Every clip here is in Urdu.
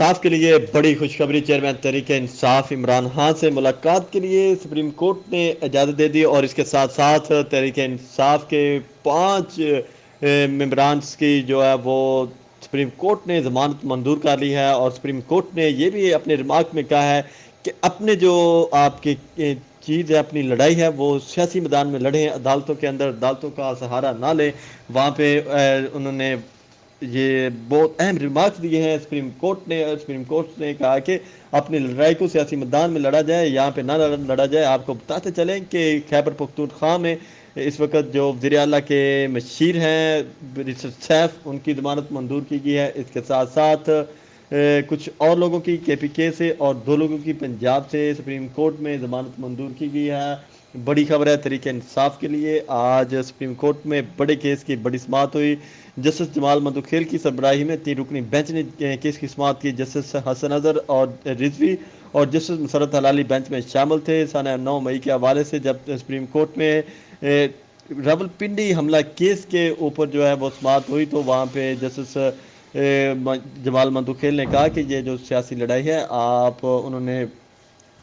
انصاف کے لیے بڑی خوشخبری، چیئرمین تحریک انصاف عمران خان سے ملاقات کے لیے سپریم کورٹ نے اجازت دے دی، اور اس کے ساتھ ساتھ تحریک انصاف کے 5 ممبرانس کی جو ہے وہ سپریم کورٹ نے ضمانت منظور کر لی ہے۔ اور سپریم کورٹ نے یہ بھی اپنے ریمارک میں کہا ہے کہ اپنے جو آپ کی چیز ہے، اپنی لڑائی ہے، وہ سیاسی میدان میں لڑیں، عدالتوں کے اندر عدالتوں کا سہارا نہ لیں۔ وہاں پہ انہوں نے یہ بہت اہم ریمارکس دیے ہیں سپریم کورٹ نے کہا کہ اپنی لڑائی کو سیاسی میدان میں لڑا جائے، یہاں پہ نہ لڑا جائے۔ آپ کو بتاتے چلیں کہ خیبر پختونخوا میں اس وقت جو وزیر اعلیٰ کے مشیر ہیں سیف، ان کی ضمانت منظور کی گئی ہے۔ اس کے ساتھ ساتھ کچھ اور لوگوں کی کے پی کے سے اور 2 لوگوں کی پنجاب سے سپریم کورٹ میں ضمانت منظور کی گئی ہے۔ بڑی خبر ہے تحریک انصاف کے لیے۔ آج سپریم کورٹ میں بڑے کیس کی بڑی سماعت ہوئی۔ جسٹس جمال مدوخیل کی سربراہی میں 3 رکنی بینچ نے کیس کی سماعت کی۔ جسٹس حسن اظہر اور رضوی اور جسٹس مسرت ہلالی بینچ میں شامل تھے۔ سنہ 9 مئی کے حوالے سے جب سپریم کورٹ میں راولپنڈی حملہ کیس کے اوپر جو ہے وہ سماعت ہوئی، تو وہاں پہ جسٹس جمال مدوخیل نے کہا کہ یہ جو سیاسی لڑائی ہے، انہوں نے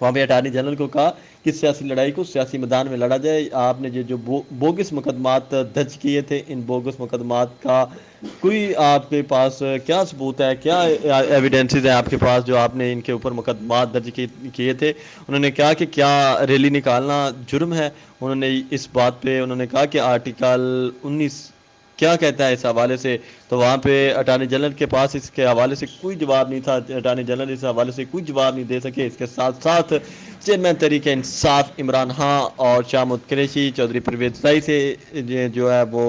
وہاں پہ اٹارنی جنرل کو کہا کہ سیاسی لڑائی کو سیاسی میدان میں لڑا جائے۔ آپ نے یہ جو بوگس مقدمات درج کیے تھے، ان بوگس مقدمات کا کوئی آپ کے پاس کیا ثبوت ہے، کیا ایویڈنسز ہیں آپ کے پاس جو آپ نے ان کے اوپر مقدمات درج کیے تھے؟ انہوں نے کہا کہ کیا ریلی نکالنا جرم ہے؟ انہوں نے اس بات پہ انہوں نے کہا کہ آرٹیکل 19 کیا کہتا ہے اس حوالے سے، تو وہاں پہ اٹارنی جنرل کے پاس اس کے حوالے سے کوئی جواب نہیں تھا۔ اٹارنی جنرل اس حوالے سے کوئی جواب نہیں دے سکے۔ اس کے ساتھ ساتھ چیئرمین تحریک انصاف عمران خان اور شاہ محمود قریشی، چودھری پرویز رائی سے جو ہے وہ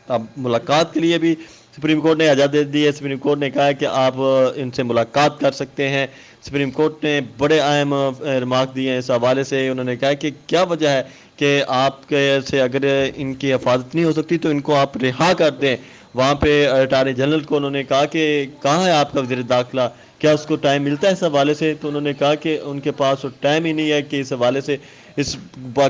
اب ملاقات کے لیے بھی سپریم کورٹ نے اجازت دی ہے۔ سپریم کورٹ نے کہا ہے کہ آپ ان سے ملاقات کر سکتے ہیں۔ سپریم کورٹ نے بڑے اہم ریمارک دیے ہیں اس حوالے سے۔ انہوں نے کہا کہ کیا وجہ ہے کہ آپ کے سے اگر ان کی حفاظت نہیں ہو سکتی تو ان کو آپ رہا کر دیں۔ وہاں پہ اٹارنی جنرل کو انہوں نے کہا کہ کہاں ہے آپ کا وزیر داخلہ، کیا اس کو ٹائم ملتا ہے اس حوالے سے؟ تو انہوں نے کہا کہ ان کے پاس ٹائم ہی نہیں ہے کہ اس حوالے سے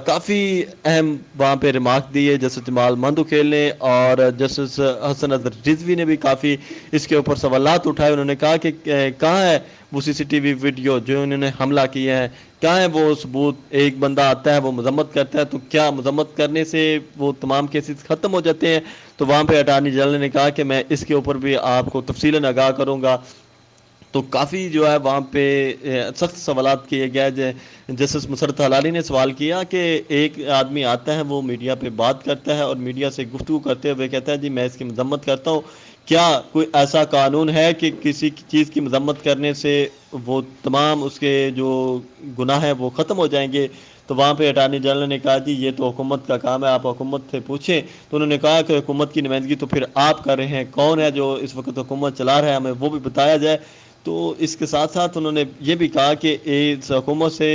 کافی اہم وہاں پہ ریمارک دیے جسٹس جمال مدوخیل نے، اور جسٹس حسن اظہر رضوی نے بھی کافی اس کے اوپر سوالات اٹھائے۔ انہوں نے کہا کہ کہاں ہے وہ سی سی ٹی وی ویڈیو جو انہوں نے حملہ کیا ہے، کہاں ہے وہ ثبوت؟ ایک بندہ آتا ہے وہ مذمت کرتا ہے، تو کیا مذمت کرنے سے وہ تمام کیسز ختم ہو جاتے ہیں؟ تو وہاں پہ اٹارنی جنرل نے کہا کہ میں اس کے اوپر بھی آپ کو تفصیلاً آگاہ کروں گا۔ تو کافی جو ہے وہاں پہ سخت سوالات کیے گئے۔ جسٹس مسرت ہلالی نے سوال کیا کہ ایک آدمی آتا ہے، وہ میڈیا پہ بات کرتا ہے اور میڈیا سے گفتگو کرتے ہوئے کہتا ہے جی میں اس کی مذمت کرتا ہوں، کیا کوئی ایسا قانون ہے کہ کسی چیز کی مذمت کرنے سے وہ تمام اس کے جو گناہ ہیں وہ ختم ہو جائیں گے؟ تو وہاں پہ اٹارنی جنرل نے کہا جی یہ تو حکومت کا کام ہے، آپ حکومت سے پوچھیں۔ تو انہوں نے کہا کہ حکومت کی نمائندگی تو پھر آپ کر رہے ہیں، کون ہے جو اس وقت حکومت چلا رہا ہے ہمیں وہ بھی بتایا جائے۔ تو اس کے ساتھ ساتھ انہوں نے یہ بھی کہا کہ اس حکومت سے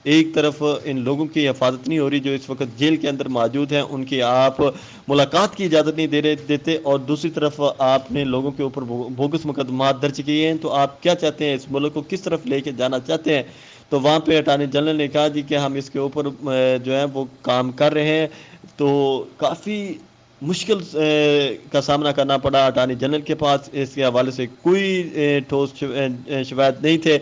ایک طرف ان لوگوں کی حفاظت نہیں ہو رہی جو اس وقت جیل کے اندر موجود ہیں، ان کی آپ ملاقات کی اجازت نہیں دیتے، اور دوسری طرف آپ نے لوگوں کے اوپر بوگس مقدمات درج کیے ہیں، تو آپ کیا چاہتے ہیں، اس ملک کو کس طرف لے کے جانا چاہتے ہیں؟ تو وہاں پہ اٹارنی جنرل نے کہا جی کہ ہم اس کے اوپر جو ہے وہ کام کر رہے ہیں۔ تو کافی مشکل کا سامنا کرنا پڑا اٹارنی جنرل کے پاس، اس کے حوالے سے کوئی ٹھوس شواہد نہیں تھے۔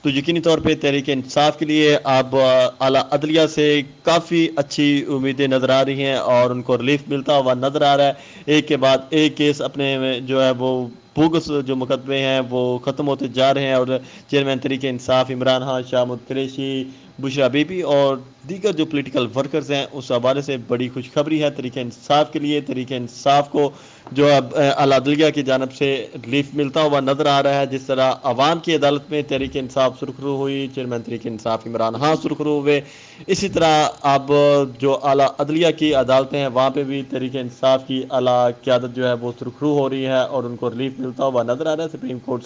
تو یقینی طور پہ تحریک انصاف کے لیے اب اعلیٰ عدلیہ سے کافی اچھی امیدیں نظر آ رہی ہیں اور ان کو ریلیف ملتا ہوا نظر آ رہا ہے۔ ایک کے بعد ایک کیس اپنے جو ہے وہ بوگس جو مقدمے ہیں وہ ختم ہوتے جا رہے ہیں، اور chairman Tehreek Insaf Imran Khan, Shah Mahmood Qureshi, Bushra be be اور دیگر جو پولیٹیکل ورکرز ہیں، اس حوالے سے بڑی خوشخبری ہے تحریک انصاف کے لیے۔ تحریک انصاف کو جو اب اعلیٰ عدلیہ کی جانب سے ریلیف ملتا ہوا نظر آ رہا ہے۔ جس طرح عوام کی عدالت میں تحریک انصاف سرخرو ہوئی، چیئرمین تحریک انصاف عمران خان سرخرو ہوئے، اسی طرح اب جو اعلیٰ عدلیہ کی عدالتیں ہیں وہاں پہ بھی تحریک انصاف کی اعلیٰ قیادت جو ہے وہ سرخرو ہو رہی ہے اور ان کو ریلیف ملتا ہوا نظر آ رہا ہے۔ Supreme court